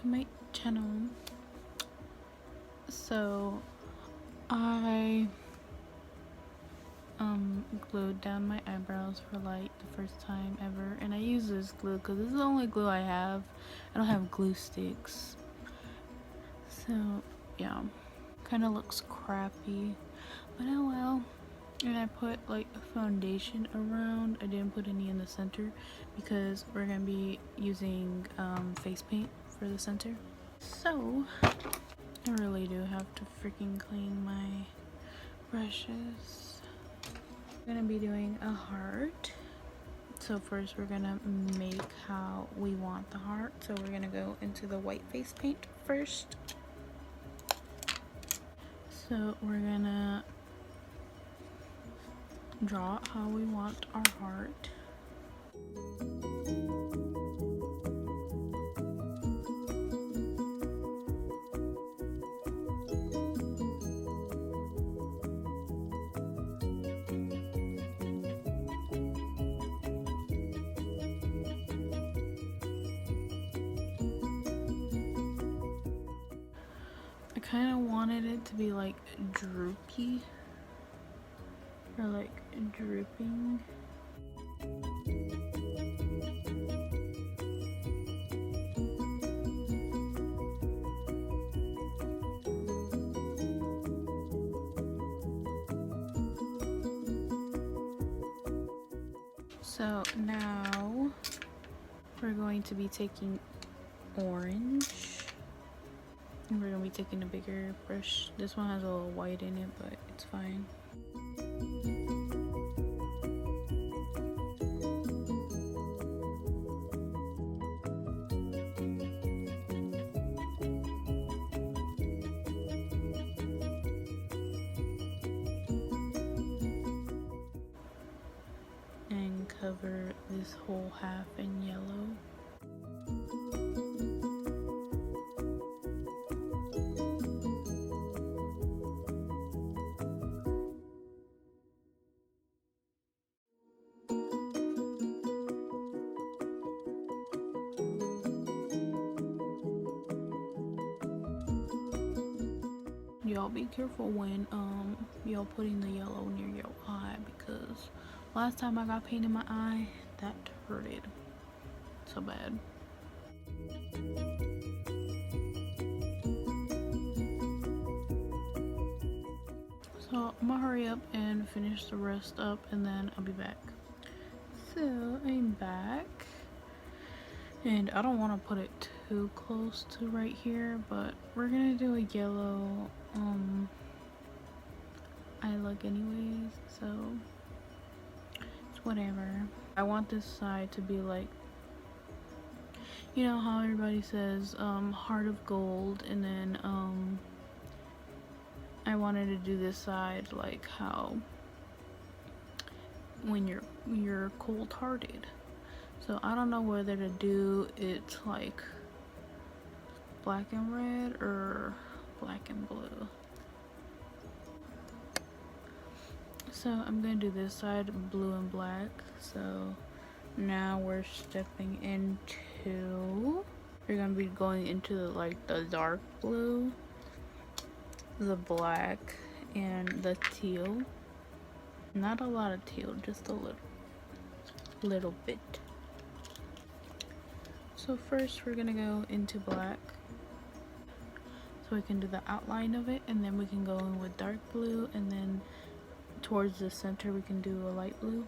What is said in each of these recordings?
to my channel. So I glued down my eyebrows for like the first time ever, and I use this glue because this is the only glue I have. I don't have glue sticks, so yeah, kind of looks crappy, but oh well. And I put like a foundation around. I didn't put any in the center because we're gonna be using face paint for the center. So I really do have to freaking clean my brushes. We're gonna be doing a heart. So first we're gonna make how we want the heart. So we're gonna go into the white face paint first. So we're gonna draw how we want our heart. I kind of wanted it to be like droopy or like drooping. So now we're going to be taking orange, and we're going to be taking a bigger brush. This one has a little white in it, but it's fine. And cover this whole half in yellow. Y'all be careful when y'all putting the yellow near your eye, because last time I got paint in my eye, that hurted so bad. So I'm gonna hurry up and finish the rest up, and then I'll be back. So I'm back, and I don't want to put it too close to right here, but we're gonna do a yellow eye look anyways, so it's whatever. I want this side to be like, you know how everybody says heart of gold, and then I wanted to do this side like how when you're cold-hearted. So I don't know whether to do it like black and red or black and blue. So I'm gonna do this side blue and black. So now we're stepping into, we're gonna be going into the dark blue, the black, and the teal. Not a lot of teal, just a little bit. So first we're gonna go into black, so we can do the outline of it, and then we can go in with dark blue, and then towards the center we can do a light blue.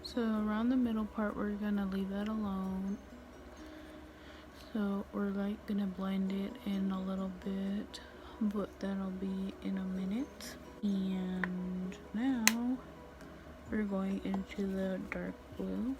So around the middle part we're gonna leave that alone. So we're like gonna blend it in a little bit, but that'll be in a minute. And now we're going into the dark blue.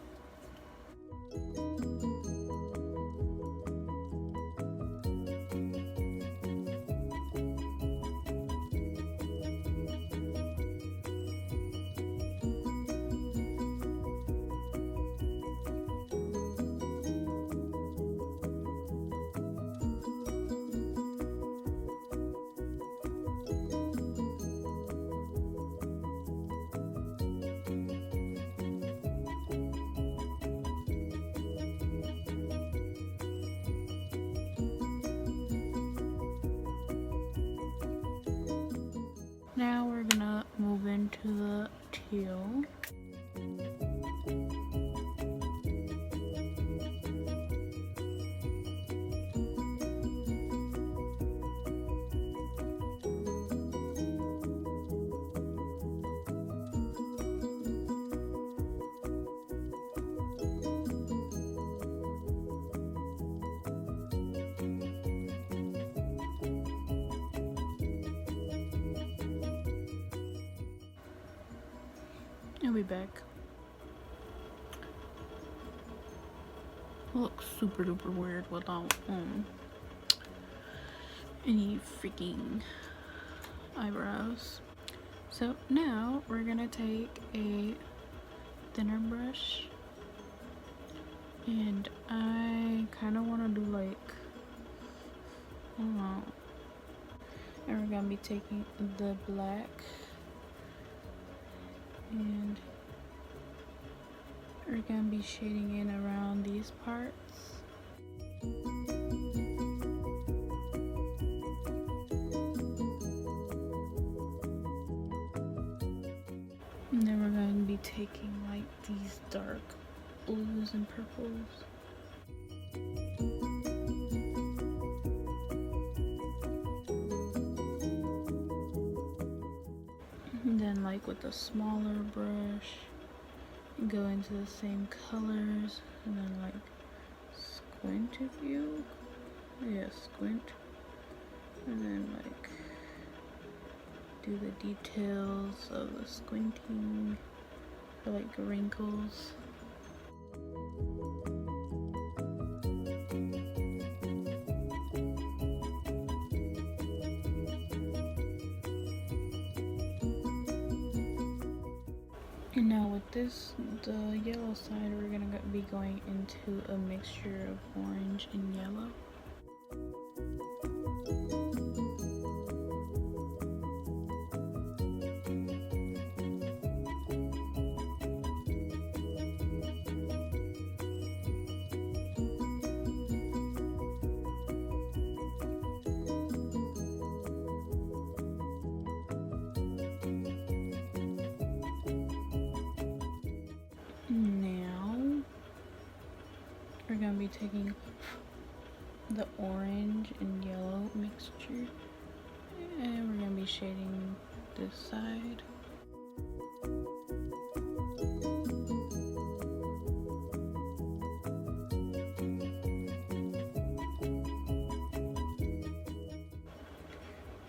Now we're gonna move into the teal. I'll be back. Looks super duper weird without any freaking eyebrows. So now we're gonna take a thinner brush, and I kind of want to do like, I don't know, and we're gonna be taking the black and we're gonna be shading in around these parts. And then we're going to be taking like these dark blues and purples. And then like with a smaller brush, go into the same colors, and then like squint if you, yeah, squint, and then like do the details of the squinting for like wrinkles. And now with this, the yellow side, we're gonna be going into a mixture of orange and yellow. Now we're gonna be taking the orange and yellow mixture, and we're gonna be shading this side.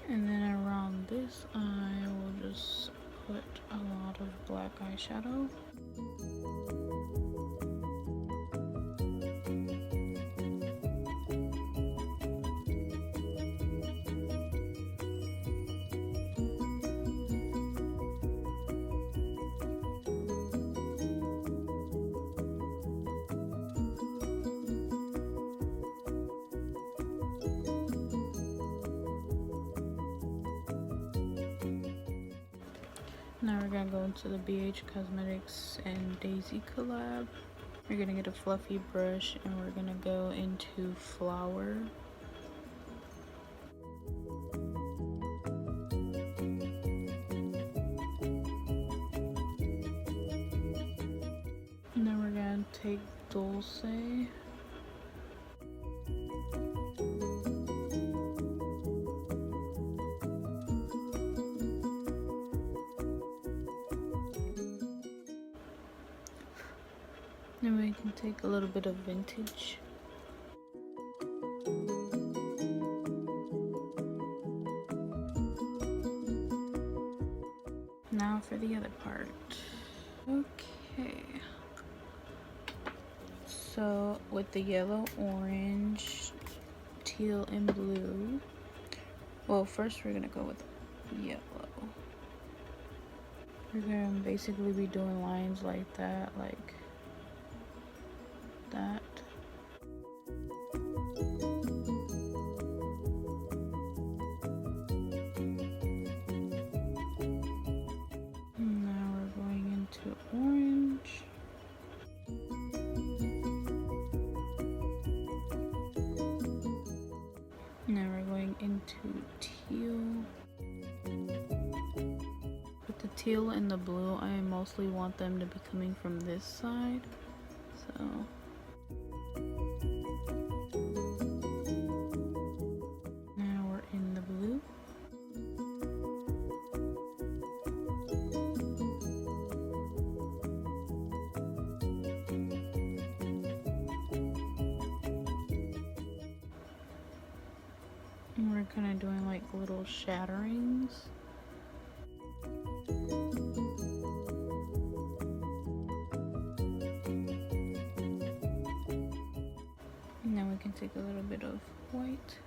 And then around this eye, we'll just put a lot of black eyeshadow. Now we're gonna go into the BH Cosmetics and Daisy collab. We're gonna get a fluffy brush and we're gonna go into Flower. And then we're gonna take Dulce. Then we can take a little bit of Vintage. Now for the other part. Okay. So with the yellow, orange, teal, and blue. Well, first we're gonna go with yellow. We're gonna basically be doing lines like that, like that. Now we're going into orange. Now we're going into teal. With the teal and the blue, I mostly want them to be coming from this side. So now we're in the blue. And we're kind of doing like little shatterings. And then we can take a little bit of white.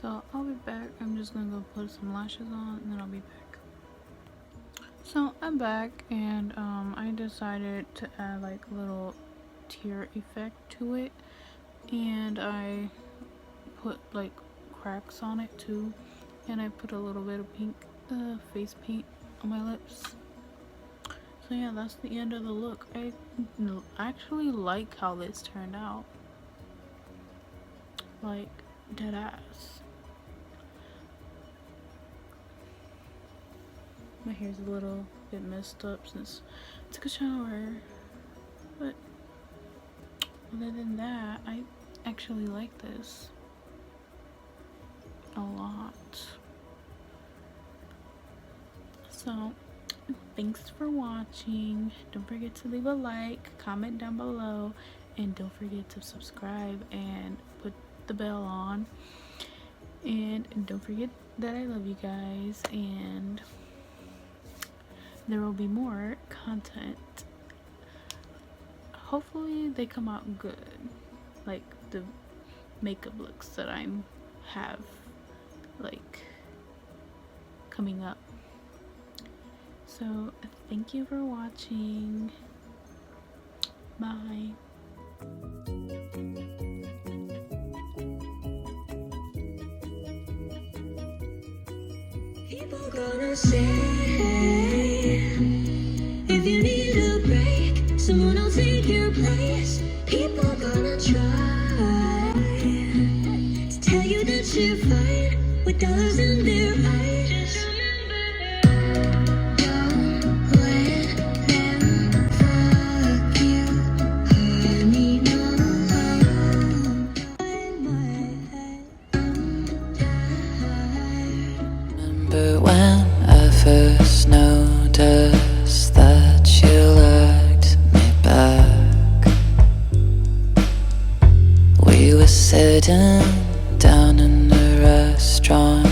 So I'll be back. I'm just gonna go put some lashes on and then I'll be back. So I'm back, and I decided to add like a little tear effect to it, and I put like cracks on it too, and I put a little bit of pink face paint on my lips. So yeah, that's the end of the look. I actually like how this turned out, like dead ass. My hair's a little bit messed up since I took a shower, but other than that, I actually like this a lot. So thanks for watching. Don't forget to leave a like, comment down below, and don't forget to subscribe and put the bell on. And don't forget that I love you guys, and there will be more content. Hopefully they come out good, like the makeup looks that I have like coming up. So thank you for watching. Bye. People gonna say, if you need a break, someone will take your place. People gonna try to tell you that you're fine with dollars in their eyes. Just remember, don't let them fuck you, honey, no. In my head, I'm tired. Remember when I first noticed that you liked me back? We were sitting down in a restaurant